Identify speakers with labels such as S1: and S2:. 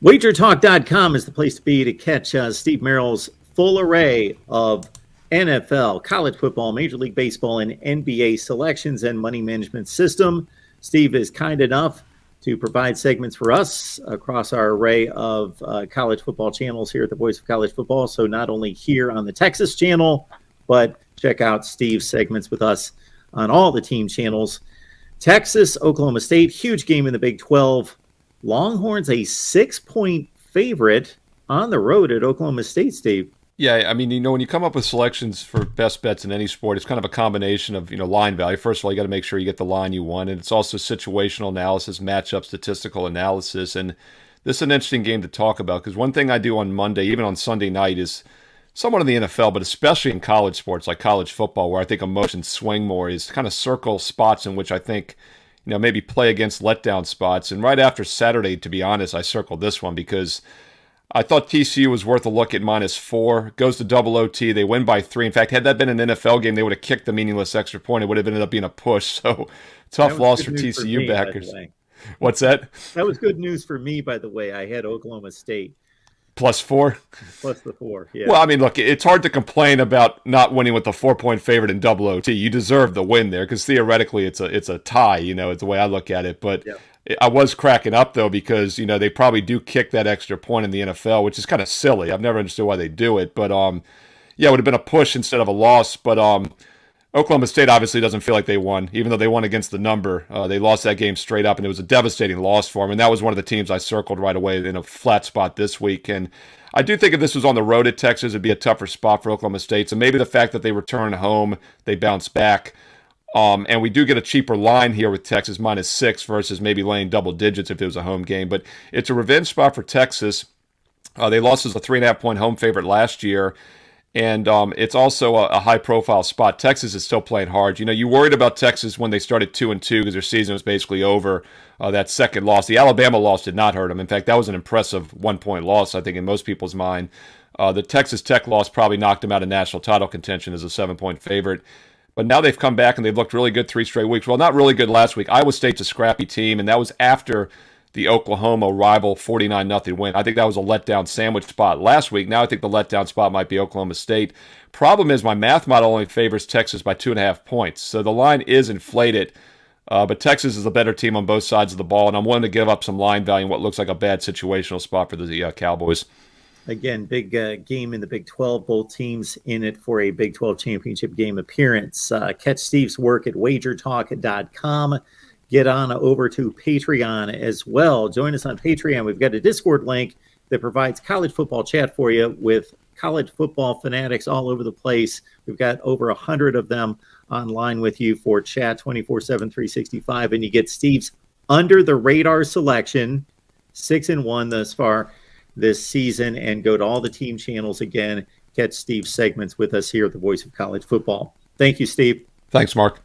S1: WagerTalk.com is the place to be to catch Steve Merrill's full array of NFL, college football, Major League Baseball, and NBA selections and money management system. Steve is kind enough to provide segments for us across our array of college football channels here at the Voice of College Football. So not only here on the Texas channel, but check out Steve's segments with us on all the team channels. Texas, Oklahoma State, huge game in the Big 12. Longhorns a 6-point favorite on the road at Oklahoma State, Steve.
S2: Yeah, I mean, when you come up with selections for best bets in any sport, it's kind of a combination of, line value. First of all, you got to make sure you get the line you want, and it's also situational analysis, matchup, statistical analysis, and this is an interesting game to talk about because one thing I do on Monday, even on Sunday night, is somewhat in the NFL, but especially in college sports like college football, where I think emotions swing more, is kind of circle spots in which I think, maybe play against letdown spots. And right after Saturday, to be honest, I circled this one because I thought TCU was worth a look at -4. Goes to double OT. They win by 3. In fact, had that been an NFL game, they would have kicked the meaningless extra point. It would have ended up being a push. So tough loss for TCU backers. What's that?
S1: That was good news for me, by the way. I had Oklahoma State.
S2: +4?
S1: Plus the 4, yeah.
S2: Well, I mean, look, it's hard to complain about not winning with a 4-point favorite in double OT. You deserve the win there because theoretically it's a tie, it's the way I look at it. But yeah. I was cracking up, though, because, they probably do kick that extra point in the NFL, which is kind of silly. I've never understood why they do it. But, yeah, it would have been a push instead of a loss. But Oklahoma State obviously doesn't feel like they won, even though they won against the number. They lost that game straight up, and it was a devastating loss for them. And that was one of the teams I circled right away in a flat spot this week. And I do think if this was on the road at Texas, it'd be a tougher spot for Oklahoma State. So maybe the fact that they return home, they bounce back. And we do get a cheaper line here with Texas -6 versus maybe laying double digits if it was a home game. But it's a revenge spot for Texas. They lost as a 3.5-point home favorite last year. And it's also a high-profile spot. Texas is still playing hard. You worried about Texas when they started 2-2 because their season was basically over. That second loss, the Alabama loss, did not hurt them. In fact, that was an impressive 1-point loss, I think, in most people's mind. The Texas Tech loss probably knocked them out of national title contention as a 7-point favorite. But now they've come back and they've looked really good 3 straight weeks. Well, not really good last week. Iowa State's a scrappy team, and that was after the Oklahoma rival 49-0 win. I think that was a letdown sandwich spot last week. Now I think the letdown spot might be Oklahoma State. Problem is my math model only favors Texas by 2.5 points. So the line is inflated, but Texas is a better team on both sides of the ball, and I'm willing to give up some line value in what looks like a bad situational spot for the Cowboys.
S1: Again, big game in the Big 12. Both teams in it for a Big 12 championship game appearance. Catch Steve's work at WagerTalk.com. Get on over to Patreon as well. Join us on Patreon. We've got a Discord link that provides college football chat for you with college football fanatics all over the place. We've got over 100 of them online with you for chat 24/7, 365. And you get Steve's under the radar selection, 6-1 thus far this season. And go to all the team channels again. Catch Steve's segments with us here at the Voice of College Football. Thank you, Steve.
S2: Thanks, Mark.